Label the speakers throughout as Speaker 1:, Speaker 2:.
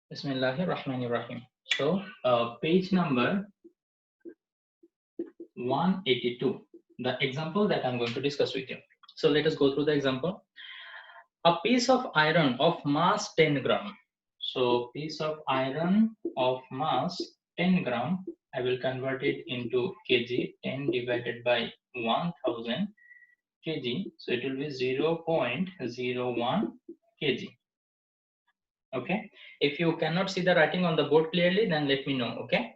Speaker 1: Bismillahirrahmanirrahim. So, page number 182, the example that I'm going to discuss with you. So, let us go through the example. A piece of iron of mass 10 gram. So, piece of iron of mass 10 gram, I will convert it into kg, 10 divided by 1000 kg. So, it will be 0.01 kg. Okay. If you cannot see the writing on the board clearly, then let me know. Okay.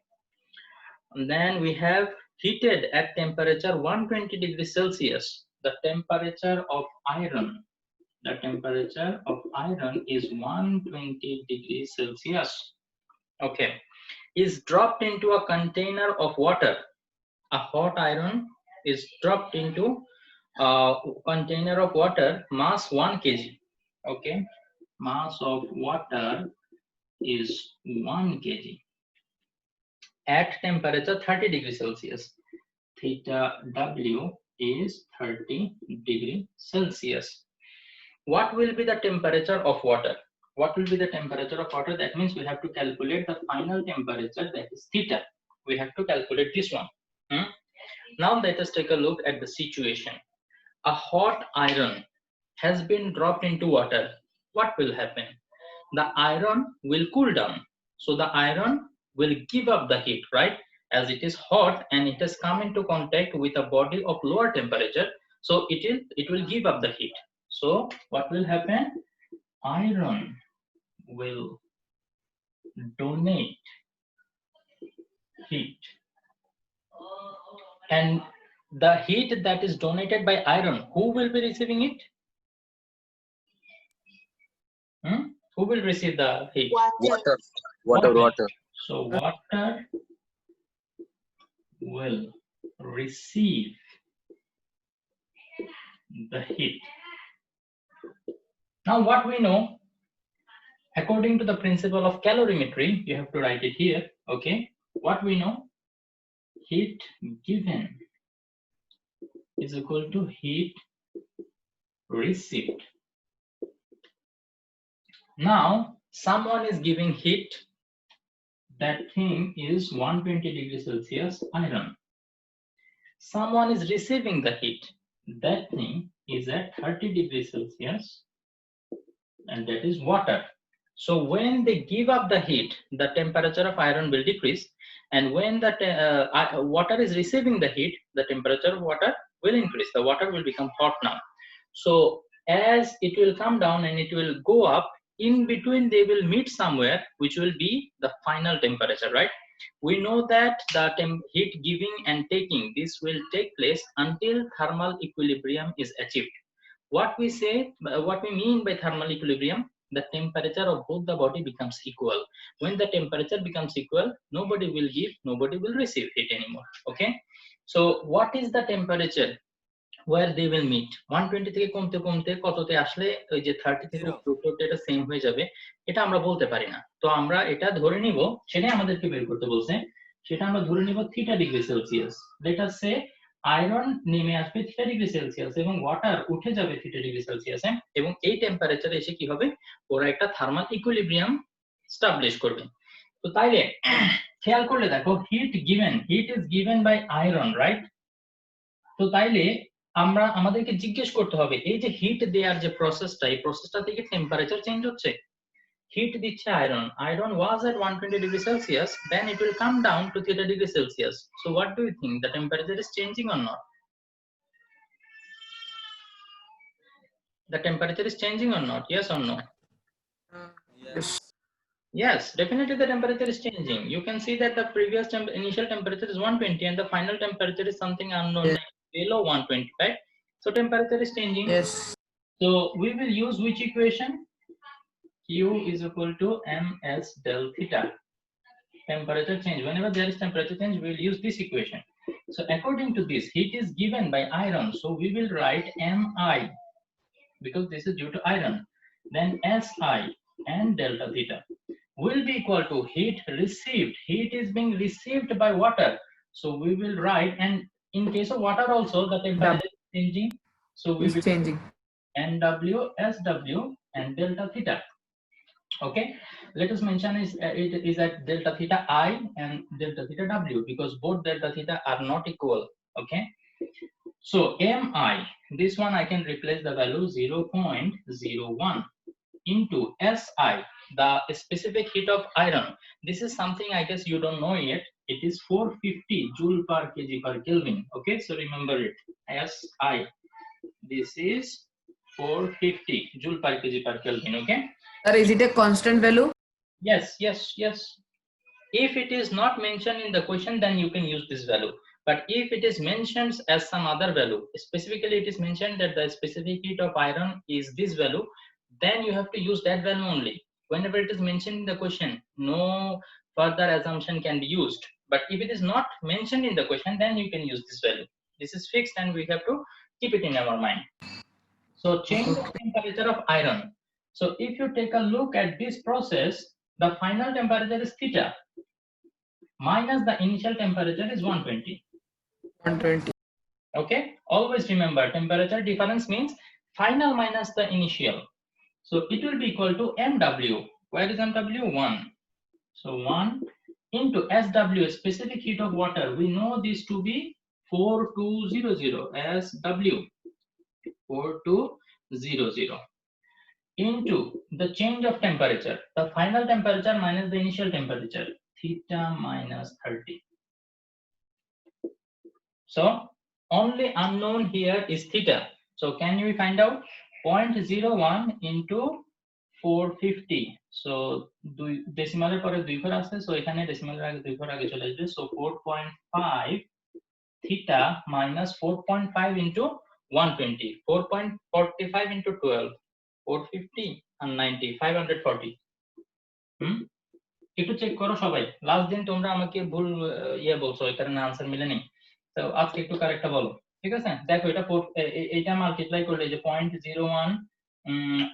Speaker 1: And then we have heated at temperature 120 degrees Celsius. The temperature of iron is 120 degrees Celsius. Okay, is dropped into a container of water. A hot iron is dropped into a container of water, mass 1 kg. Okay, mass of water is 1 kg at temperature 30 degrees Celsius. Theta W is 30 degree Celsius. What will be the temperature of water? What will be the temperature of water? That means we have to calculate the final temperature, that is theta. We have to calculate this one. Now let us take a look at the situation. A hot iron has been dropped into water. What will happen? The iron will cool down. So the iron will give up the heat, right? As it is hot and it has come into contact with a body of lower temperature, so it will give up the heat. So what will happen? Iron will donate heat, and the heat that is donated by iron, who will be receiving it? Who will receive the heat?
Speaker 2: Water.
Speaker 1: So water will receive the heat. Now what we know, according to the principle of calorimetry, you have to write it here. Okay, what we know, heat given is equal to heat received. Now someone is giving heat, that thing is 120 degrees Celsius iron. Someone is receiving the heat, that thing is at 30 degrees Celsius, and that is water. So when they give up the heat, the temperature of iron will decrease, and when the water is receiving the heat, the temperature of water will increase. The water will become hot now. So as it will come down and it will go up, in between they will meet somewhere, which will be the final temperature, right? We know that the heat giving and taking, this will take place until thermal equilibrium is achieved. What we mean by thermal equilibrium, the temperature of both the body becomes equal. When the temperature becomes equal, nobody will give, nobody will receive heat anymore. Okay, so what is the temperature where they will meet? 120 থেকে কমতে কমতে কততে আসলে ওই যে 30 থেকে উপরে এটা সেম হয়ে যাবে, এটা আমরা বলতে পারি না। তো আমরা এটা ধরে নিব, সেটাই আমাদেরকে বের করতে বলছে, সেটা আমরা ধরে নিব theta degree Celsius. Let us সে আয়রন নেমে আসবে থিটা ডিগ্রি সেলসিয়াস এবং ওয়াটার উঠে যাবে থিটা ডিগ্রি সেলসিয়াসে, এবং এই টেম্পারেচারে এসে কি হবে, ওরা একটা থার্মাল ইকুইলিব্রিয়াম স্টাবলিশ করবে। তো তাইলে খেয়াল করলে দেখো, heat is given by iron, right? তো তাইলে আমাদেরকে জিজ্ঞেস করতে হবে, এই যে হিট দেওয়ার যে প্রসেসটা, এই প্রসেসটা থেকে টেম্পারেচার চেঞ্জ হচ্ছে। হিট দিচ্ছে iron was at 120 degree Celsius, then it will come down to theta degree Celsius. So what do you think, the temperature is changing or not? The temperature is changing or not? Yes or no? Yes, definitely the temperature is changing. You can see that the previous initial temperature is 120 and the final temperature is something unknown, like below 120, right? So temperature is changing.
Speaker 2: Yes.
Speaker 1: So we will use which equation? Q is equal to ms del theta. Temperature change, whenever there is temperature change, we will use this equation. So according to this, heat is given by iron, so we will write mi, because this is due to iron. Then si and delta theta will be equal to heat received. Heat is being received by water, so we will write, and in case of water also the temperature is changing, so we will changing nw sw and delta theta. Okay, let us mention it is at delta theta I and delta theta W, because both delta theta are not equal. Okay, so Mi, this one I can replace the value 0.01 into Si, the specific heat of iron. This is something I guess you don't know yet. It is 450 joule per kg per Kelvin. Okay, so remember it. Si, this is 450 joule per kg per Kelvin. Okay.
Speaker 3: Sir, is it a constant value?
Speaker 1: Yes, yes, yes. If it is not mentioned in the question, then you can use this value. But if it is mentioned as some other value, specifically it is mentioned that the specific heat of iron is this value, then you have to use that value only. Whenever it is mentioned in the question, no further assumption can be used. But if it is not mentioned in the question, then you can use this value. This is fixed and we have to keep it in our mind. So change of temperature of iron. So if you take a look at this process, the final temperature is theta minus the initial temperature is 120.
Speaker 3: 120.
Speaker 1: Okay, always remember temperature difference means final minus the initial. So it will be equal to MW. Where is MW? 1. So 1 into SW, specific heat of water. We know this to be 4200 SW, 4200 into the change of temperature, the final temperature minus the initial temperature, theta minus 30. So only unknown here is theta. So can we find out 0.01 into 450? So decimal পরে 2 ঘর আছে, so এখানে decimal এর আগে 2 ঘর আগে চলে আসবে, so 4.5 theta minus 4.5 into 120, 4.45 into 12, 450 and 90, 540. একটু চেক করো সবাই, লাস্ট দিন তোমরা আমাকে ভুল ইয়ে বলছো, এই কারণে আনসার মিলে নেই। তো আজকে একটু কারেক্টটা বলো, ঠিক আছে? দেখো এটা এটা মাল্টিপ্লাই করলে যে 0.01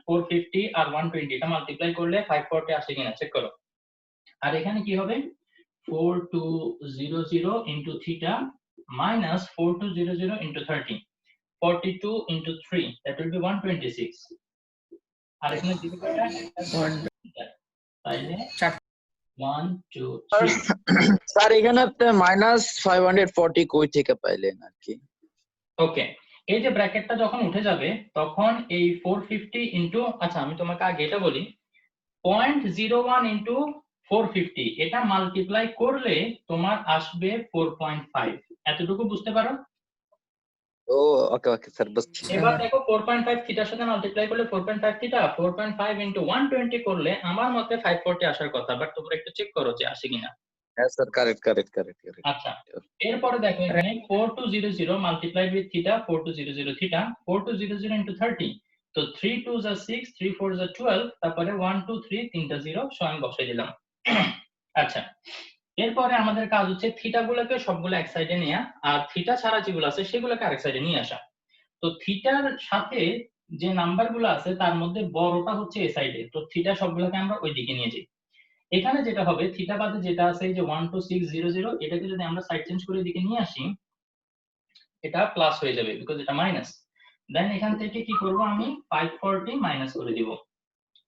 Speaker 1: 450 আর 120 এটা মাল্টিপ্লাই করলে 540 আসে কিনা চেক করো। আর এখানে কি হবে 4200 into theta minus 4200 into 30, 42 into 3, that will be 126. আর এখানে দিবে কয়টা? তাইলে 1 2 3
Speaker 2: স্যার এখানে মাইনাস 540 কই থেকে পাইলেন আর কি?
Speaker 1: ওকে, এই যে ব্র্যাকেটটা যখন উঠে যাবে তখন এই 450 ইনটু, আচ্ছা আমি তোমাকে আগে এটা বলি, 0.01 ইনটু 450 এটা মাল্টিপ্লাই করলে তোমার আসবে 4.5। এতটুকু বুঝতে পারো?
Speaker 2: ও ওকে ওকে স্যার বুঝছি।
Speaker 1: এবার দেখো 4.5 থিটার সাথে মাল্টিপ্লাই করলে 4.5 থিটা, 4.5 ইনটু 120 করলে আমার মতে 540 আসার কথা, বাট তোমরা একটু চেক করো যে আসে কিনা।
Speaker 2: হ্যাঁ স্যার কারেক্ট কারেক্ট কারেক্ট।
Speaker 1: আচ্ছা, এরপরে দেখো এখানে 4200 multiplied with theta, 4200 theta, 4200 into 30, তো 3 2s are 6, 3 4s are 12, তারপরে 1 2 3 তিনটা 0, সো আমি বসাই দিলাম। আচ্ছা, এরপরে আমাদের কাজ হচ্ছে থিটা গুলোকে সবগুলো এক সাইডে নেওয়া, আর থিটা ছাড়া যেগুলো আছে সেগুলোকে আরেক সাইডে নিয়ে আসা। তো থিটার সাথে যে নাম্বারগুলো আছে তার মধ্যে বড়টা হচ্ছে এ সাইডে, তো থিটা সবগুলোকে আমরা ওইদিকে নিয়ে যাই। এখানে যেটা হবে থিটা বাদে যেটা আছে এই যে 12600, এটাকে যদি আমরা সাইড চেঞ্জ করে এদিকে নিয়ে আসি এটা প্লাস হয়ে যাবে বিকজ এটা মাইনাস। দেন এখান থেকে কি করব আমি 540 মাইনাস করে দিব,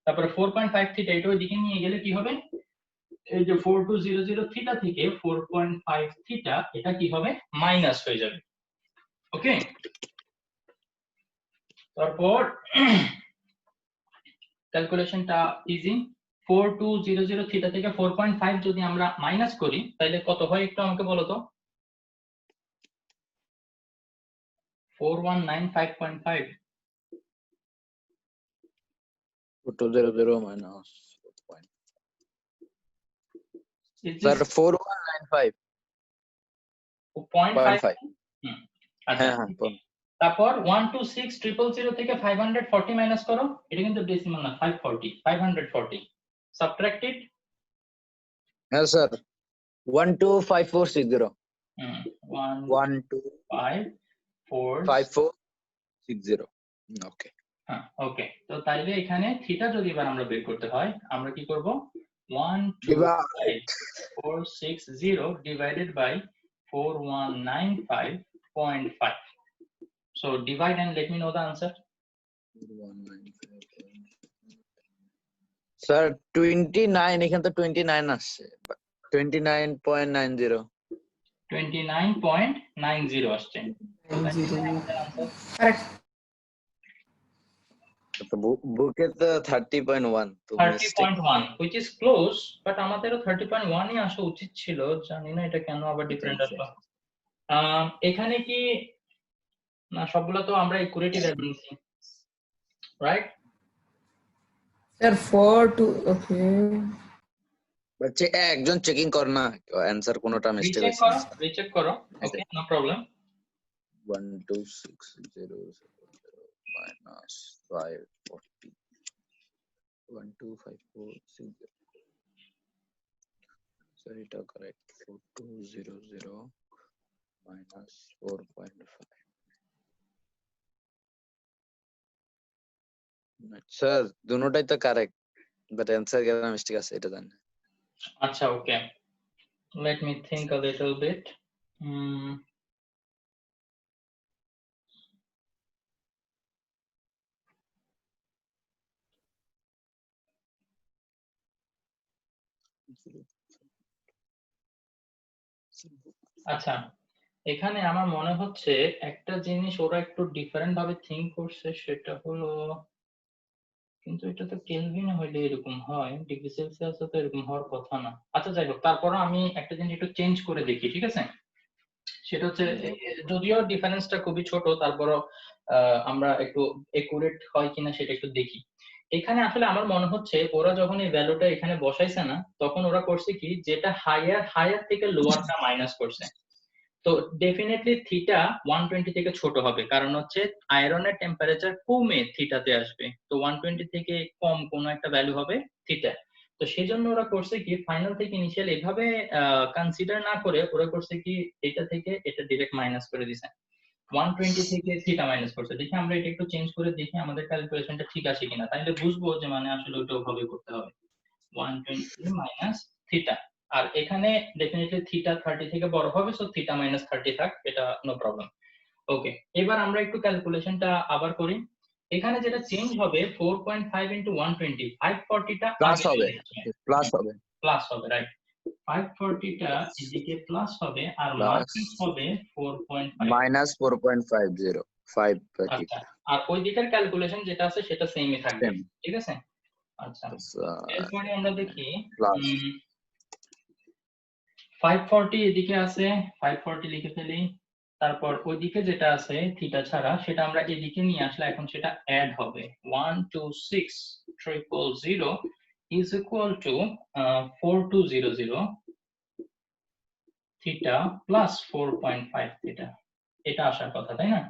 Speaker 1: তারপরে 4.5 থিটা এটা ওইদিকে নিয়ে গেলে কি হবে, এই যে 4200 থিটা থেকে 4.5 থিটা এটা কি হবে মাইনাস হয়ে যাবে। ওকে, তারপর ক্যালকুলেশনটা ইজি। 4200 থিটা থেকে 4.5 যদি আমরা মাইনাস করি তাহলে কত হয় একটু আমাকে বলো তো। 4195.5
Speaker 2: 200 মাইনাস
Speaker 1: is
Speaker 2: স্যার
Speaker 1: this
Speaker 2: 4195
Speaker 1: 0.5? আচ্ছা,
Speaker 2: হ্যাঁ হ্যাঁ।
Speaker 1: তারপর 126,000 থেকে 540 মাইনাস করো, এটা কিন্তু ডেসিমাল না, 540 540 সাবট্রাক্ট ইট।
Speaker 2: হ্যাঁ স্যার 125460 125460 ওকে।
Speaker 1: হ্যাঁ ওকে, তো তাইলে এখানে থিটা যদি এবার আমরা বের করতে হয় আমরা কি করব, 125,460 divided by 4195.5. So divide and let me know the answer.
Speaker 2: Sir 29 এখানে তো 29 আসছে 29.90
Speaker 1: 29.90 আসছে। So that is আমাদের answer.
Speaker 3: Correct.
Speaker 2: তো বুকে তো 30.1 তো mistake
Speaker 1: 30.1 which is close, but আমাদেরও 30.1 ই আসা উচিত ছিল, জানি না এটা কেন আবার ডিফারেন্ট আসলো। এখানে কি না, সবগুলা তো আমরা একুরেটই ভ্যালু নিছি, রাইট?
Speaker 3: Sir, 4 to okay.
Speaker 2: বাচ্চা একজন চেকিং কর না অ্যানসার কোনটা মিস্টেক
Speaker 1: রিচেক
Speaker 2: হয়েছে
Speaker 1: করো, রিচেক করো। ওকে, নো প্রবলেম।
Speaker 2: 12600 minus 540 12546 sir এটা correct 4200 minus 4.5 স্যার দুটোটাই তো কারেক্ট বাট অ্যানসার কেন মিস্টেক আছে এটা জানি
Speaker 1: আচ্ছা, ওকে, let me think a little bit. আচ্ছা, এখানে আমার মনে হচ্ছে একটা জিনিস ওরা একটু ডিফারেন্ট ভাবে থিঙ্ক করছে, সেটা হলো, কিন্তু এটা তো কেলভিনে হইলে এরকম হয়, ডিগ্রি সেলসিয়াসে তো এরকম হওয়ার কথা না। আচ্ছা, যাই হোক, তারপরও আমি একটা জিনিস একটু চেঞ্জ করে দেখি, ঠিক আছে? সেটা হচ্ছে, যদিও ডিফারেন্সটা খুবই ছোট, তারপরও আমরা একটু একুরেট হয় কিনা সেটা একটু দেখি। এখানে আসলে আমার মনে হচ্ছে ওরা যখন এই ভ্যালুটা এখানে বসাইছে না, তখন ওরা করছে কি, যেটা হায়ার থেকে লোয়ারটা মাইনাস করছে। তো ডেফিনেটলি থিটা 120 থেকে ছোট হবে, কারণ হচ্ছে আয়রনের টেম্পারেচার কমে থিটাতে আসবে, তো 120 থেকে কম কোনো একটা ভ্যালু হবে থিটা। তো সেই জন্য ওরা করছে কি, ফাইনাল থেকে ইনিশিয়াল এভাবে কনসিডার না করে ওরা করছে কি, এটা থেকে এটা ডিরেক্ট মাইনাস করে দিছে, 120 থেকে থিটা মাইনাস করছে। দেখি আমরা এটা একটু চেঞ্জ করে দেখি আমাদের ক্যালকুলেশনটা ঠিক আছে কিনা, তাইলে বুঝবো যে মানে আসলে ওটা ওভাবে করতে হবে, 120 মাইনাস থিটা। আর এখানে ডেফিনেটলি থিটা 30 থেকে বড় হবে, সো থিটা মাইনাস 30 থাক, এটা নো প্রবলেম। ওকে, এবার আমরা একটু ক্যালকুলেশনটা আবার করি। এখানে যেটা চেঞ্জ হবে 4.5 ইনটু 120, 540 টা
Speaker 2: প্লাস হবে
Speaker 1: প্লাস হবে, রাইট? 540 টা এদিকে প্লাস হবে, আর মাইনাস হবে 4.5
Speaker 2: minus 4.50 530
Speaker 1: আচ্ছা, আর ওই দিকের ক্যালকুলেশন যেটা আছে সেটা সেমই থাকবে, ঠিক আছে? আচ্ছা, এরপরে আমরা দেখি
Speaker 2: প্লাস
Speaker 1: 540 এদিকে আছে, 540 লিখে ফেলি, তারপর ওইদিকে যেটা আছে থিটা ছাড়া সেটা আমরা এদিকে নিয়ে আসলে এখন সেটা অ্যাড হবে, 126000 is equal to 4200 theta plus 4.5 theta, এটা আসার কথা, তাই না?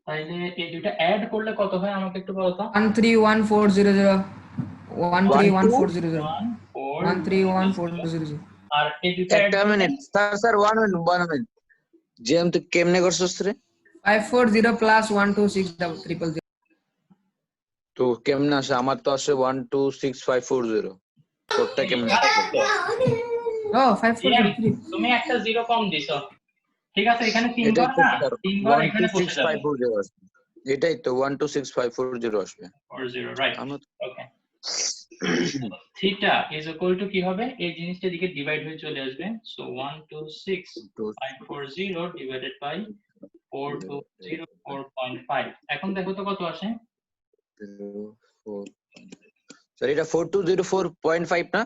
Speaker 1: তাইলে এই দুটো অ্যাড করলে কত হয় আমাকে একটু বলো তো।
Speaker 3: 131400 131400 131400
Speaker 1: আর এই দুটো
Speaker 2: একটা মিনিট স্যার 1 মিনিট জেম তুই কেমনে করছস রে
Speaker 3: 540 plus 12600
Speaker 2: তো কেমনে আসে আমার তো আসে 126540 তোরটা কেমনে
Speaker 3: oh 543
Speaker 1: তুমি একটা জিরো কম দিছো, ঠিক আছে? এখানে তিনবার না, তিনবার এখানে বসে যাবে,
Speaker 2: 126540 আসবে এটাই তো 126540 আসবে
Speaker 1: 40, right? Okay, theta is equal two কি হবে, এই জিনিসটা দিকে ডিভাইড হয়ে চলে আসবে, সো 126540 ডিভাইডেড বাই 4204.5। এখন দেখো তো কত আসে।
Speaker 2: স্যার এটা 4204.5 না?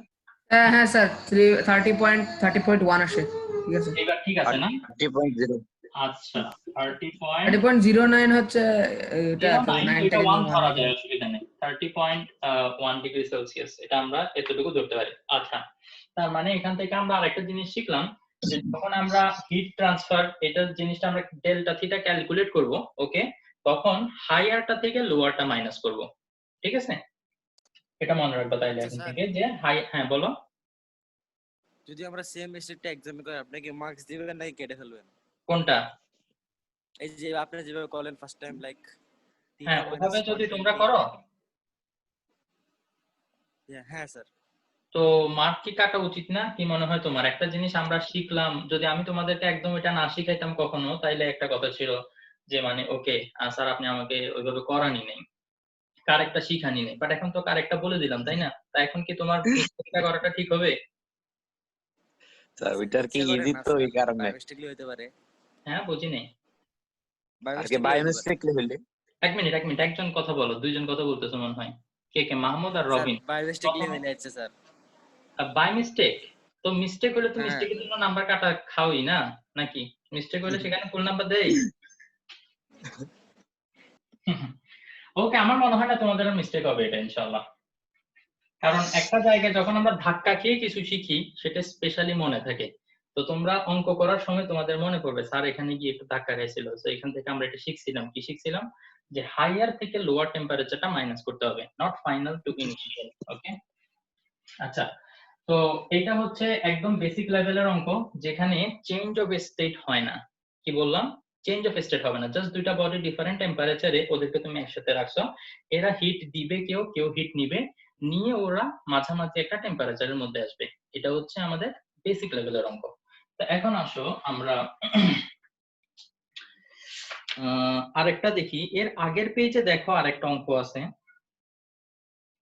Speaker 3: হ্যাঁ স্যার 30.1 আসে, ঠিক আছে?
Speaker 1: এবার ঠিক আছে না?
Speaker 2: 30.0
Speaker 1: আচ্ছা,
Speaker 3: 30.09 হচ্ছে এটা তো 9
Speaker 1: এটা
Speaker 3: থেকে
Speaker 1: 1 ধরা যায়, অসুবিধা নেই, 30.1 ডিগ্রি সেলসিয়াস, এটা আমরা এতটুকু ধরতে পারি। আচ্ছা, তার মানে এখান থেকে আমরা আরেকটা জিনিস শিখলাম, যে যখন আমরা হিট ট্রান্সফার এটা জিনিসটা আমরা ডেল্টা থিটা ক্যালকুলেট করব, ওকে, তখন হাইয়ারটা থেকে লোয়ারটা মাইনাস করব, ঠিক আছে? এটা মনে রাখবা তাইলে এখন থেকে, যে হাই, হ্যাঁ বলো।
Speaker 4: যদি আমরা সেম মিস্টেকটা এক্সামে করি আপনি কি মার্কস দিবেন নাকি কেটে ফেলবেন?
Speaker 1: কোনটা?
Speaker 4: এই যে আপনি যেভাবে করলেন ফার্স্ট টাইম, লাইক
Speaker 1: হ্যাঁ, ওভাবে যদি তোমরা করো,
Speaker 4: হ্যাঁ স্যার,
Speaker 1: তো মার্ক কি কাটা উচিত না? কি মনে হয় তোমার? একটা জিনিস আমরা শিখলাম, যদি আমি তোমাদেরকে একদম এটা না শিখাইতাম কখনো, তাইলে একটা কথা ছিল যে মানে ওকে স্যার আপনি আমাকে ওইভাবে করানি নেই, কারেক্টটা শিখানি নেই, বাট এখন তো কারেক্টটা বলে দিলাম, তাই না? তা এখন কি তোমার মিস্টেকটা করাটা ঠিক হবে?
Speaker 2: স্যার ওইটার কি ইজি তো এই কারণে।
Speaker 4: বাই মিস্টেকলি হতে পারে,
Speaker 1: হ্যাঁ, বুঝি নেই।
Speaker 4: বাই
Speaker 2: আর কি
Speaker 4: মিস্টেকলি
Speaker 2: বাই
Speaker 4: হতে পারে।
Speaker 2: মিস্টেকলি হইলে?
Speaker 1: এক মিনিট, একজন কথা বলো, দুইজন কথা বলতেছে মনে হয়। কে মাহমুদ আর
Speaker 4: স্যার
Speaker 1: রবিন?
Speaker 4: বাই মিস্টেকলি হয়ে যাচ্ছে স্যার।
Speaker 1: By mistake? তো মিস্টেক হলে তো
Speaker 4: হ্যাঁ।
Speaker 1: মিস্টেকের জন্য নাম্বার কাটা খাওই না নাকি? মিস্টেক হলে সেখানে ফুল নাম্বার দেই। ওকে, আমার মনে হয় না তোমাদের মিস্টেক হবে এটা ইনশাআল্লাহ। কারণ একটা জায়গায় যখন আমরা ধাক্কা খেয়ে কিছু শিখি সেটা স্পেশালি মনে থাকে। তো তোমরা অঙ্ক করার সময় তোমাদের মনে পড়বে স্যার এখানে গিয়ে একটু ধাক্কা খাইছিল, তো এখান থেকে আমরা এটা শিখছিলাম। কি শিখছিলাম? যে হাইয়ার থেকে লোয়ার টেম্পারেচারটা মাইনাস করতে হবে, নট ফাইনাল টু ইনিশিয়াল। ওকে, আচ্ছা। তো এটা হচ্ছে একদম বেসিক লেভেলের অঙ্ক, যেখানে চেঞ্জ অফ স্টেট হয় না। কি বললাম? চেঞ্জ অফ স্টেট হবে না, জাস্ট দুইটা বডি ডিফারেন্ট টেম্পারেচারে, ওদেরকে তুমি একসাথে রাখছো, এরা হিট দিবে, কেউ হিট নিবে, নিয়ে ওরা মাঝামাঝি একটা টেম্পারেচারের মধ্যে আসবে। এটা হচ্ছে আমাদের বেসিক লেভেলের অঙ্ক। তো এখন আসো আমরা আরেকটা দেখি। এর আগের পেজে দেখো আরেকটা অঙ্ক আছে,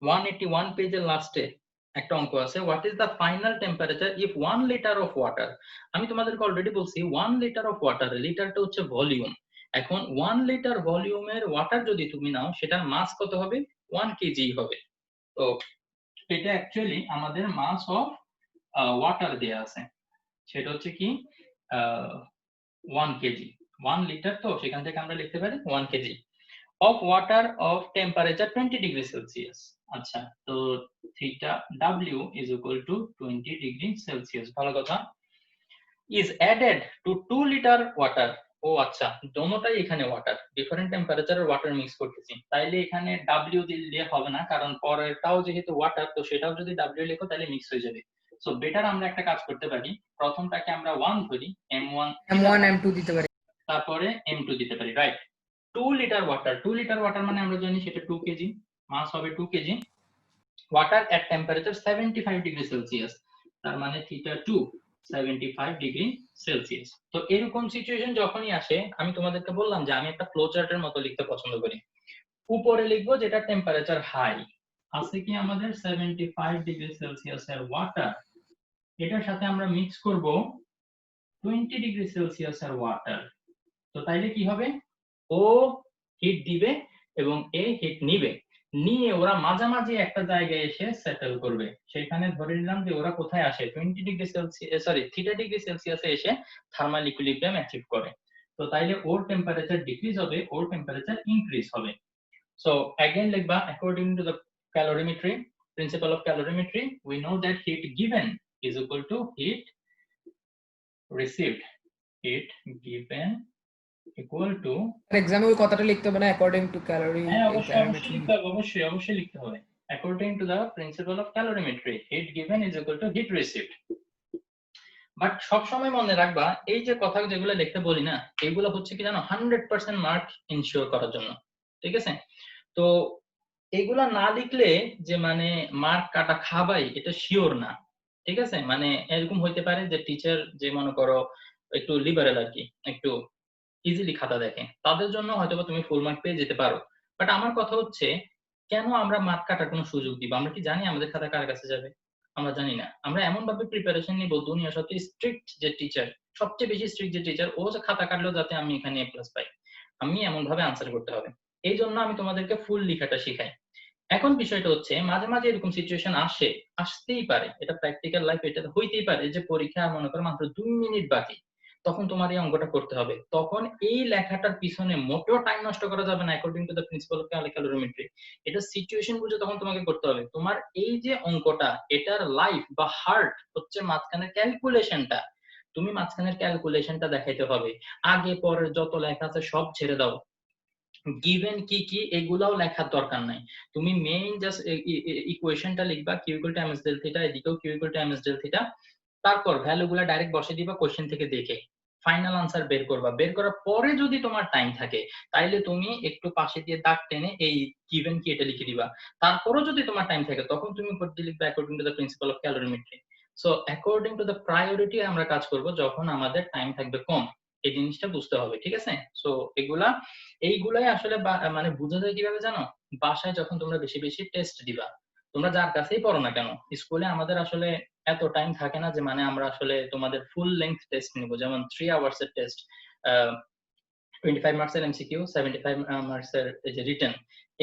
Speaker 1: 181 পেজের লাস্টে একটা অঙ্ক আছে, what is the final temperature if 1 litre of water. আমি তোমাদেরকে অলরেডি বলছি 1 লিটার অফ ওয়াটার, লিটারটা হচ্ছে ভলিউম। এখন 1 লিটার ভলিউমের ওয়াটার যদি তুমি নাও, সেটার মাস কত হবে? 1 কেজি হবে। তো এটা অ্যাকচুয়ালি আমাদের মাস অফ ওয়াটার দেয়া আছে, সেটা হচ্ছে কি 1 কেজি। 1 লিটার, তো সেখান থেকে আমরা লিখতে পারি 1 KG of water of temperature 20 degree Celsius. আচ্ছা, তো theta W is equal to 20 degree Celsius, ভালো কথা। is added to 2 liter water. ও আচ্ছা, দোনোটাই এখানে ওয়াটার, ডিফারেন্ট টেম্পারেচারের ওয়াটার মিক্স করতেছি, তাইলে এখানে W দিলে হবে না, কারণ পরেরটাও যেহেতু ওয়াটার, তো সেটাও যদি W লেখো তাহলে মিক্স হয়ে যাবে। সো বেটার আমরা একটা কাজ করতে পারি, প্রথমটাকে আমরা 1 ধরি, M1
Speaker 3: M2 দিতে পারি।
Speaker 1: তারপরে M2 দিতে পারি, right. 2 litre water, 2 litre water মানে আমরা জানি সেটা 2 কেজি, মাস হবে 2 কেজি। ওয়াটার এট টেম্পারেচার 75 ডিগ্রি সেলসিয়াস, তার মানে থিটা 2 75 ডিগ্রি সেলসিয়াস। তো এরকম সিচুয়েশন যখনই আসে, আমি তোমাদেরকে বললাম যে আমি একটা ফ্লো চার্টের মতো লিখতে পছন্দ করি। উপরে লিখবো যেটা টেম্পারেচার হাই আছে, কি আমাদের 75 ডিগ্রি সেলসিয়াস এর ওয়াটার, এটার সাথে আমরা মিক্স করব 20 ডিগ্রি সেলসিয়াস এর ওয়াটার। তো তাইলে কি হবে? ও হিট দিবে এবং এ হিট নিবে, নিয়ে ওরা মাঝামাঝি একটা জায়গায় এসে সেটেল করবে। সেখানে ধরে নিলাম যে ওরা কোথায় আসে, 20 degree Celsius, sorry theta degree সেলসিয়াসে এসে থার্মাল ইকুইলিব্রিয়াম অ্যাচিভ করে। তো তাইলে ওর টেম্পারেচার ডিক্রিজ হবে, ওর টেম্পারেচার ইনক্রিজ হবে। সো अगेन লিখবা according to the calorimetry, principle of calorimetry, we know that heat given is equal to heat received. Heat given equal to,
Speaker 3: এক্সামে ওই কথাটা লিখতে হবে না, অ্যাকর্ডিং টু ক্যালোরি
Speaker 1: হ্যাঁ অবশ্যই লিখতে হবে, অবশ্যই লিখতে হবে। According to the principle of calorimetry, heat given is equal to heat received. But সবসময় মনে রাখবা, এই যে কথা যেগুলো লিখতে বলি না, এগুলো হচ্ছে কি জানো, 100% মার্ক ইনশিওর করার জন্য, ঠিক আছে? তো এগুলা না লিখলে যে মানে মার্ক কাটা খাবাই, এটা শিওর না, ঠিক আছে? মানে এরকম হইতে পারে যে টিচার যে মনে করো একটু লিবারেল আর কি, একটু ইজিলি খাতা দেখে, তাদের জন্য হয়তোবা তুমি ফুল মার্ক পেয়ে যেতে পারো। বাট আমার কথা হচ্ছে, কেন আমরা মার্ক কাটার কোনো সুযোগ দিব? আমরা কি জানি আমাদের খাতা কার কাছে যাবে? আমরা জানি না। আমরা এমন ভাবে প্রিপারেশন নিব, দুনিয়া সবচেয়ে স্ট্রিক্ট যে টিচার, সবচেয়ে বেশি স্ট্রিক্ট যে টিচার, ও যে খাতা কাটলো যাতে আমি এখানে এ প্লাস পাই, আমি এমন ভাবে আনসার করতে হবে। এই জন্য আমি তোমাদেরকে ফুল লেখাটা শিখাই। এখন বিষয়টা হচ্ছে, মাঝে মাঝে এরকম সিচুয়েশন আসতেই পারে, এটা প্র্যাকটিক্যাল লাইফ, এটা হইতেই পারে যে পরীক্ষা মনে করো মাত্র 2 মিনিট বাকি, তখন তোমার এই অঙ্কটা করতে হবে। তখন এই লেখাটার পিছনে মোটেও টাইম নষ্ট করা যাবে না, according to the principle of calorimetry. এটা সিচুয়েশন বুঝে তখন তোমাকে করতে হবে। তোমার এই যে অঙ্কটা, এটার লাইফ বা হার্ট হচ্ছে মাঝখানের ক্যালকুলেশনটা। তুমি মাঝখানের ক্যালকুলেশনটা দেখাইতে হবে। আগে পরের যত লেখা আছে সব ছেড়ে দাও, গিভেন কি কি এগুলাও লেখার দরকার নাই। তুমি মেইন জাস্ট ইকুয়েশনটা লিখবা, Q equal to M S del theta, এদিকেও Q equal to M S del theta, তারপর ভ্যালুগুলা ডাইরেক্ট বসে দিবা কোশ্চেন থেকে দেখে, ফাইনাল আনসার বের করবা। বের করার পরে যদি তোমার টাইম থাকে, তাইলে তুমি একটু পাশে দিয়ে দাগ টেনে এই গিভেন কি এটা লিখে দিবা। তারপরও যদি তোমার টাইম থাকে, তখন তুমি উপর দিয়ে লিখবা according to the principle of calorimetry. So according to the priority আমরা কাজ করব যখন আমাদের টাইম থাকবে কম, এই জিনিসটা বুঝতে হবে, ঠিক আছে? সো এইগুলাই আসলে মানে বোঝা যায় কিভাবে জানো, বাসায় যখন তোমরা বেশি বেশি টেস্ট দিবা, তোমরা যার কাছেই পড়ো না কেন, স্কুলে আমাদের আসলে এত টাইম থাকে না যে মানে আমরা আসলে তোমাদের ফুল লেন্থ টেস্ট নিব, যেমন 3 আওয়ার্স এর টেস্ট, 25 মার্কসের এমসিকিউ, 75 মার্কসের এই যে রিটেন,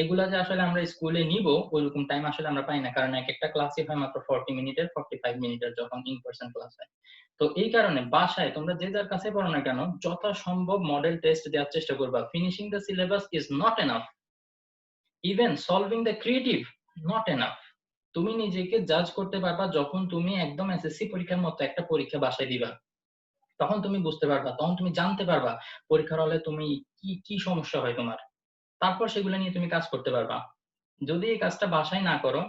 Speaker 1: এগুলা যে আসলে আমরা স্কুলে নিব ওইরকম টাইম আসলে আমরা পাই না, কারণ এক একটা ক্লাসই হয় মাত্র 40 মিনিটের 45 মিনিটের যখন ইন পার্সন ক্লাস হয়। তো এই কারণে বাসায় তোমরা যে যার কাছে পড়ো না কেন যথাসম্ভব মডেল টেস্ট দেওয়ার চেষ্টা করবা। Finishing the syllabus is not enough, even solving the creative not enough. তুমি নিজেকে জাজ করতে পারবা যখন তুমি একদম এসএসসি পরীক্ষার মতো একটা পরীক্ষা বাসায় দিবা, তখন তুমি বুঝতে পারবা, তখন তুমি জানতে পারবা পরীক্ষার হলে তুমি কি কি সমস্যা হয় তোমার, তারপর সেগুলো নিয়ে তুমি কাজ করতে পারবা। যদি এই কাজটা বাসায় না করো,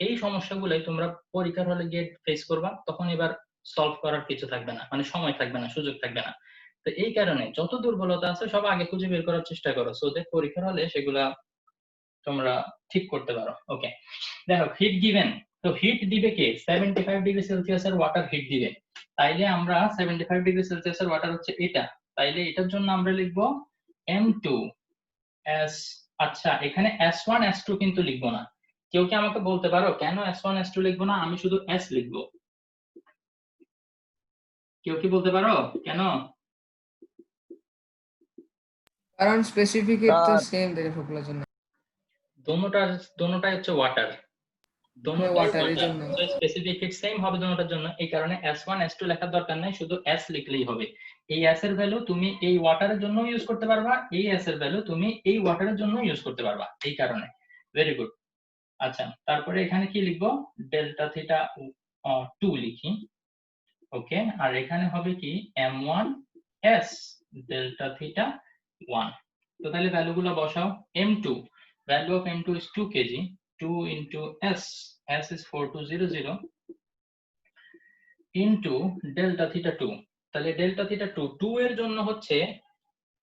Speaker 1: এই সমস্যাগুলোই তোমরা পরীক্ষার হলে গিয়ে ফেস করবা, তখন এবার সলভ করার কিছু থাকবে না, মানে সময় থাকবে না, সুযোগ থাকবে না। তো এই কারণে যত দুর্বলতা আছে সব আগে খুঁজে বের করার চেষ্টা করো, সো দ্যাট পরীক্ষার হলে সেগুলা তোমরা ঠিক করতে পারো। ওকে, দেখো হিট গিভেন, তো হিট দিবে কে? 75 ডিগ্রি সেলসিয়াসের ওয়াটার হিট দিবে, তাইলে আমরা 75 ডিগ্রি সেলসিয়াসের ওয়াটার হচ্ছে এটা, তাইলে এটার জন্য আমরা লিখবো M2 S। আচ্ছা, এখানে S1 S2 কিন্তু লিখবো না। কেউ কি আমাকে বলতে পারো কেন S1 S2 লিখবো না, আমি শুধু S লিখবো? কেউ কি বলতে পারো কেন?
Speaker 3: কারণ স্পেসিফিক হিট তো সেম থাকে সবগুলোর জন্য।
Speaker 1: দোনোটাই হচ্ছে ওয়াটার, দোনোটাই
Speaker 3: water এর
Speaker 1: ওয়াটার,
Speaker 3: জন্য।
Speaker 1: তো স্পেসিফিক হিট সেম হবে দোনোটার জন্য। এই কারণে S1 S2 লেখার দরকার নাই, শুধু S লিখলেই হবে। এই S এর ভ্যালু তুমি এই ওয়াটারের জন্য ইউজ করতে পারবা, এই S এর ভ্যালু তুমি এই ওয়াটারের জন্য ইউজ করতে পারবা, এই কারণে। Very good. আচ্ছা, তারপরে এখানে কি লিখবো? ডেল্টা থিটা 2 লিখি। ওকে, আর এখানে হবে কি M1 S ডেল্টা থিটা 1। তো তাহলে ভ্যালুগুলো বসাও। M2, value of M2 is 2 kg, 2 into S is 4200 into delta theta 2। তাহলে delta theta 2 এর জন্য হচ্ছে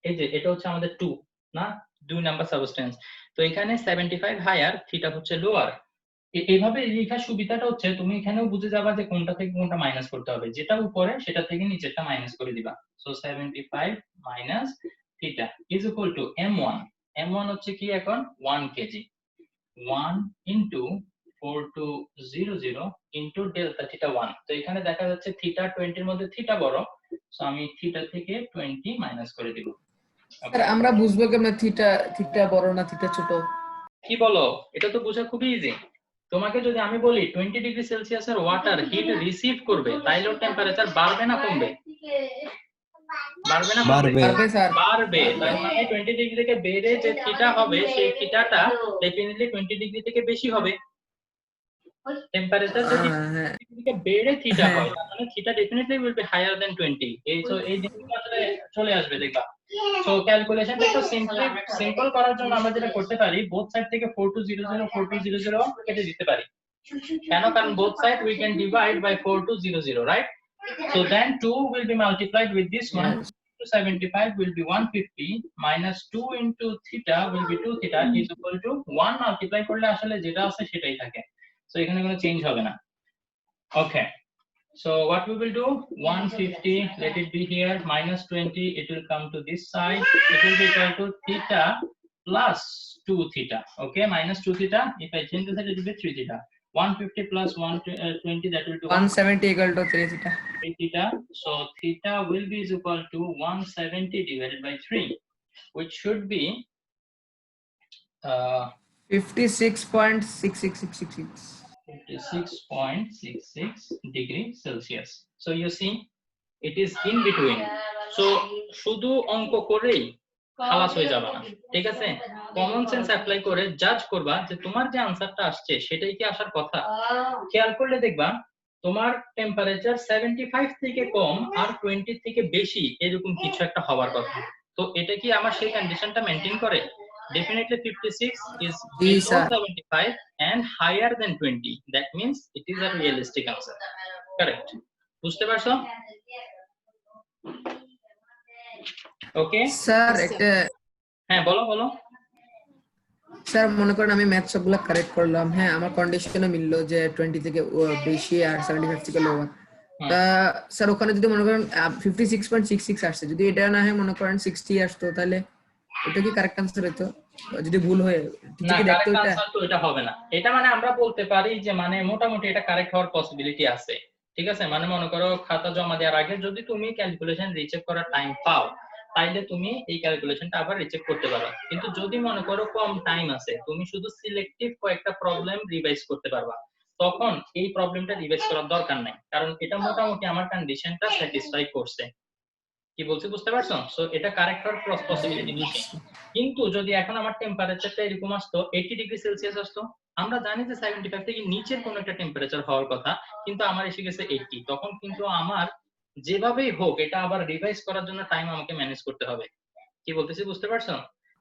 Speaker 1: এই যে এটা হচ্ছে আমাদের 2 না, 2 নাম্বার সাবস্টেন্স। তো এখানে 75 হায়ার, থিটা হচ্ছে লোয়ার। এইভাবে লেখার সুবিধাটা হচ্ছে তুমি এখানেও বুঝে যাবা যে কোনটা থেকে কোনটা মাইনাস করতে হবে, যেটা উপরে সেটা থেকে নিচেরটা মাইনাস করে দিবা। So 75 minus theta is equal two M1। M1 হচ্ছে কি এখন 1 KG, 1 into 4200 into delta theta 1। তো এখানে দেখা যাচ্ছে থিটা 20 এর মধ্যে থিটা বড়, সো আমি থিটা থেকে 20 মাইনাস করে দিব।
Speaker 3: স্যার আমরা বুঝবো কেমনে থিটা থিটা বড় না থিটা ছোট?
Speaker 1: কি বলো? এটা তো বোঝা খুবই ইজি। তোমাকে যদি আমি বলি 20 ডিগ্রি সেলসিয়াসের ওয়াটার হিট রিসিভ করবে, তাইলে ওর টেম্পারেচার বাড়বে না কমবে? বাড়বে না কমবে?
Speaker 3: বাড়বে স্যার।
Speaker 1: বাড়বে। তার মানে 20 ডিগ্রি থেকে বেড়ে যে থিটা হবে সেই থিটাটা ডেফিনেটলি 20 ডিগ্রি থেকে বেশি হবে। টেম্পারেচার যদি
Speaker 3: হ্যাঁ
Speaker 1: থেকে বেড়ে থিটা হয়, তার মানে theta definitely will be higher then 20। এই তো এই জিনিসটা আসলে চলে আসবে দেখবা। সো ক্যালকুলেশনটা একটু সিম্পল করার জন্য আমরা যেটা করতে পারি, বোথ সাইড থেকে 4200 কেটে দিতে পারি। কেন? কারণ both side we can divide by 4200, right? So then 2 will be multiplied with this one. 75 will be 150 minus 2 into theta will be 2 theta is equal to 1 multiply করলে আসলে যেটা আছে সেটাই থাকে। So এখানে কোনো চেঞ্জ হবে না। Okay. So what we will do, 150, let it be here, minus 20, it will come to this side. It will be equal to theta plus 2 theta. Okay, minus 2 theta. If I change this, it will be 3 theta. 150 plus 120, that will be
Speaker 3: 170 equal to 3 theta.
Speaker 1: 3 theta. So theta will be is equal to 170 divided by 3, which should be
Speaker 3: 56.6666.
Speaker 1: 56.66 degree Celsius. So you see, it is in between. So শুধু অঙ্ক করেই খালাস হয়ে যাবে না, ঠিক আছে? Common sense apply করে জাজ করবা যে তোমার যে আনসারটা আসছে সেটাই কি আসার কথা। খেয়াল করলে দেখবা তোমার টেম্পারেচার 75 থেকে কম আর 20 থেকে বেশি এরকম কিছু একটা হওয়ার কথা। তো এটা কি আমার সেই কন্ডিশনটা মেইনটেইন করে? Definitely 56 is below 75 and higher than 20. That means it is a realistic answer. Correct. বুঝতে পারছো? ওকে
Speaker 3: স্যার একটা
Speaker 1: হ্যাঁ বলো বলো।
Speaker 3: স্যার মনে করেন আমি ম্যাথ সবগুলো কারেক্ট করলাম, হ্যাঁ আমার কন্ডিশনে মিললো যে 20 থেকে বেশি আর 75 থেকে লোয়ার। তা স্যার ওখানে যদি মনে করেন 56.66 আসছে, যদি এটা না হয় মনে করেন 60 আসতো, তাহলে এটা কি কারেক্ট আনসার হতো? যদি ভুল হয়
Speaker 1: না,
Speaker 3: টিচার কি দেখতো
Speaker 1: কারেক্ট
Speaker 3: এটা?
Speaker 1: আনসার তো এটা হবে না। এটা মানে আমরা বলতে পারি যে মানে মোটামুটি এটা কারেক্ট হওয়ার পসিবিলিটি আছে, ঠিক আছে। মানে মনে করো খাতা জমা দেওয়ার আগে যদি তুমি ক্যালকুলেশন রিচেক করার টাইম পাও, তাইলে তুমি এই ক্যালকুলেশনটা আবার রিচেক করতে পারো। কিন্তু যদি মনে করো কম টাইম আছে, তুমি শুধু সিলেক্টিভ কয়েকটা প্রবলেম রিভাইজ করতে পারবা, তখন এই প্রবলেমটা রিভাইজ করার দরকার নাই, কারণ এটা মোটামুটি আমার কন্ডিশনটা স্যাটিসফাই করছে। কি বলছি বুঝতে পারছো? সো এটা কারেক্ট হওয়ার পসিবিলিটি বেশি। কিন্তু যদি এখন আমার টেম্পারেচারটা এরকম আসতো 80 ডিগ্রি সেলসিয়াস আসতো, আমরা জানি যে 75 থেকে নিচের কোন একটা টেম্পারেচার হওয়ার কথা, কিন্তু আমার এসে গেছে 80, তখন কিন্তু আমার যেভাবেই হোক এটা আবার রিভাইজ করার জন্য টাইম আমাকে ম্যানেজ করতে হবে। কি বলতেছি বুঝতে পারছো?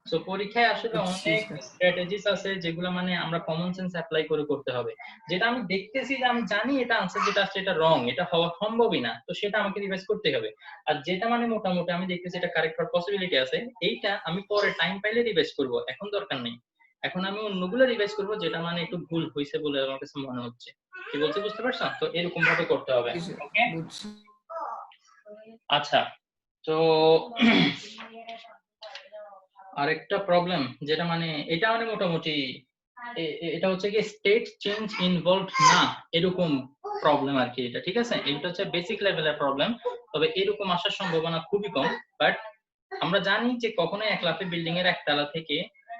Speaker 1: সো পরীক্ষায় আসলে
Speaker 3: বুঝছি
Speaker 1: অনেক
Speaker 3: স্যার।
Speaker 1: স্ট্র্যাটেজিস আছে যেগুলো মানে আমরা কমন সেন্স অ্যাপ্লাই করে করতে হবে। যেটা আমি দেখতেছি যে আমি জানি এটা আনসার যেটা আসছে এটা রং, এটা হওয়া সম্ভবই না, তো সেটা আমাকে রিভাইজ করতে হবে। আর যেটা মানে মোটামুটি আমি দেখতেছি এটা কারেক্ট হওয়ার পসিবিলিটি আছে, এইটা আমি পরে টাইম পাইলে রিভাইজ করব, এখন দরকার নেই। এখন আমি অন্যগুলো রিভাইজ করব যেটা মানে একটু ভুল হয়েছে বলে আমার কাছে মনে হচ্ছে। কি বলছি বুঝতে পারছো? তো এরকম ভাবে করতে হবে। ওকে,
Speaker 3: বুঝছি।
Speaker 1: আচ্ছা। তো আরেকটা প্রবলেম যেটা মানে এটা মানে মোটামুটি এটা হচ্ছে কি স্টেট চেঞ্জ ইনভলভড না এরকম প্রবলেম আর কি এটা, ঠিক আছে। এটা হচ্ছে বেসিক লেভেলের প্রবলেম, তবে এরকম আসার সম্ভাবনা খুবই কম। বাট আমরা জানি যে কখনোই এক লাফে বিল্ডিং এর একতলা থেকে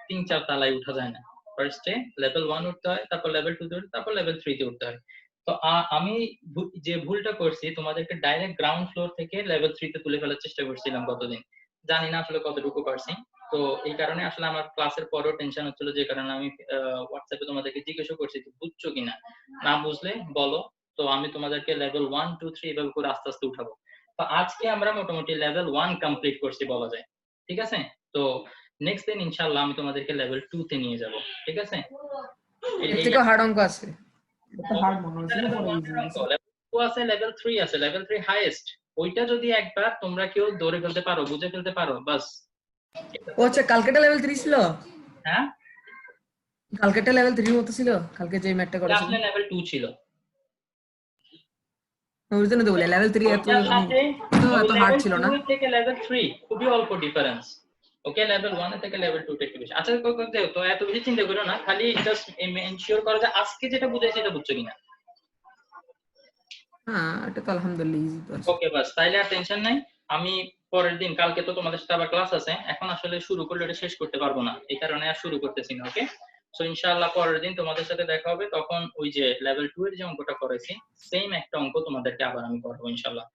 Speaker 1: 3-4 তলায় উঠা যায় না। ফার্স্টে লেভেল 1 উঠতে হয়, তারপর লেভেল 2 তে উঠতে, তারপর লেভেল 3 তে উঠতে হয়। তো আমি যে ভুলটা করছি, তোমাদেরকে ডাইরেক্ট গ্রাউন্ড ফ্লোর থেকে লেভেল 3 তে তুলে ফেলার চেষ্টা করছিলাম গতদিন, জানি না আসলে কতটুকু পারছি। তো এই কারণে আসলে আমার ক্লাসের পরেও টেনশন হচ্ছিল, যে কারণে আমি হোয়াটসঅ্যাপে তোমাদেরকে জিজ্ঞাসা করছি যে বুঝছো কিনা, না বুঝলে বলো, তো আমি তোমাদেরকে লেভেল 1 2 3 এভাবে করে আস্তে আস্তে উঠাবো। তো আজকে আমরা মোটামুটি লেভেল 1 কমপ্লিট করছি বলা যায়, ঠিক আছে। তো নেক্সট দিন ইনশাআল্লাহ আমি তোমাদেরকে লেভেল 2 তে নিয়ে যাব, ঠিক আছে।
Speaker 3: এর থেকেও হার্ড অঙ্ক আছে। এটা হার্ড মনে হয়েছিল, পরে ইজি হয়েছে।
Speaker 1: লেভেল 2 আছে, লেভেল 3 আছে, লেভেল 3 হাইয়েস্ট। ওইটা যদি একবার তোমরা কেউ ধরে ফেলতে পারো, বুঝে ফেলতে পারো, বাস।
Speaker 3: ও আচ্ছা, কালকেটা লেভেল 3 ছিল?
Speaker 1: হ্যাঁ,
Speaker 3: কালকেটা লেভেল 3 মতো ছিল, কালকে যে ম্যাটটা করেছিল
Speaker 1: আসলে লেভেল 2 ছিল।
Speaker 3: ওই জন্য তো বলে লেভেল 3 এত
Speaker 1: ওইটার সাথে
Speaker 3: তো
Speaker 1: ওই
Speaker 3: এত হার্ড
Speaker 1: লেভেল
Speaker 3: ছিল
Speaker 1: 2
Speaker 3: না।
Speaker 1: থেকে লেভেল 3 খুবই অল্প ডিফারেন্স। ওকে, লেভেল 1 থেকে লেভেল 2 টা একটু বেশি। আচ্ছা তো এত বেশি চিন্তা করো না, খালি জাস্ট এনশিওর করো যে আজকে যেটা বুঝাইছি এটা বুঝছো কিনা।
Speaker 3: হ্যাঁ, এটা তো আলহামদুলিল্লাহ ইজি তো আছে।
Speaker 1: ওকে, বাস, তাইলে আর টেনশন নাই। আমি পরের দিন, কালকে তো তোমাদের সাথে আবার ক্লাস আছে, এখন আসলে শুরু করলে এটা শেষ করতে পারবো না, এই কারণে আর শুরু করতেছি না। ওকে, সো ইনশাআল্লাহ পরের দিন তোমাদের সাথে দেখা হবে, তখন ওই যে লেভেল 2 এর যে অঙ্কটা করেছি সেম একটা অঙ্ক তোমাদেরকে আবার আমি করাবো ইনশাআল্লাহ।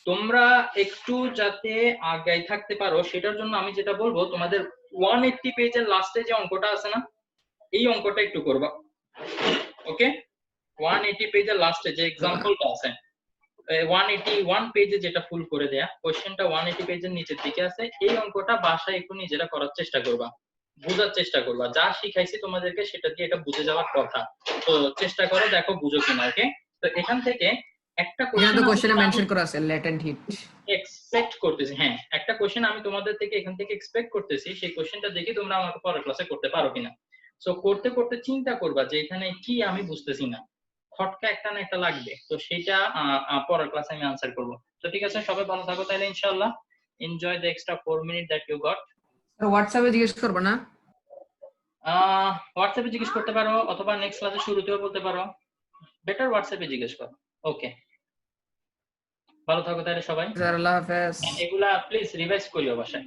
Speaker 1: তোমরা একটু যাতে আগায় থাকতে পারো সেটার জন্য আমি যেটা বলবো, তোমাদের 180 পেজের লাস্টে যে অঙ্কটা আছে না, এই অঙ্কটা একটু করবা। ওকে, 180 পেজের লাস্টে যে এক্সাম্পলটা আছে, 181 পেজে যেটা ফুল করে দেয়া, কোশ্চেনটা 180 পেজের নিচের দিকে আছে, এই অঙ্কটা বাসায় একটু নিজেরা করার চেষ্টা করবা, বোঝার চেষ্টা করবা। যা শিখাইছি তোমাদেরকে সেটা দিয়ে এটা বুঝে যাওয়ার কথা, তো চেষ্টা করো, দেখো বুঝো কিনা। ওকে, তো এখান থেকে একটা
Speaker 3: এখানে তো কোশ্চেনে
Speaker 1: কোশ্চেন
Speaker 3: মেনশন করা আছে ল্যাটেন্ট হিট।
Speaker 1: এক্সপেক্ট করতেছি, হ্যাঁ একটা কোশ্চেন আমি তোমাদের থেকে এখান থেকে এক্সপেক্ট করতেছি, সেই কোশ্চেনটা দেখে তোমরা আমাকে পরের ক্লাসে করতে পারো কিনা। সো করতে করতে চিন্তা করবা যে এখানে কি আমি বুঝতেছি না, খটকা একটা না একটা লাগবে, তো সেটা পরের ক্লাসে আমি আনসার করব। তো ঠিক আছে, সবাই ভালো থাকো তাহলে ইনশাআল্লাহ। Enjoy the extra 4 minute that you got.
Speaker 3: আর হোয়াটসঅ্যাপে জিজ্ঞেস করবে না?
Speaker 1: হোয়াটসঅ্যাপে জিজ্ঞেস করতে পারো, অথবা নেক্সট ক্লাসে শুরুতেও বলতে পারো, বেটার হোয়াটসঅ্যাপে জিজ্ঞেস করো। ওকে, ভালো থাকো তাহলে সবাই,
Speaker 3: আল্লাহ হাফেজ।
Speaker 1: এগুলা প্লিজ রিভাইজ করিও বাসায়।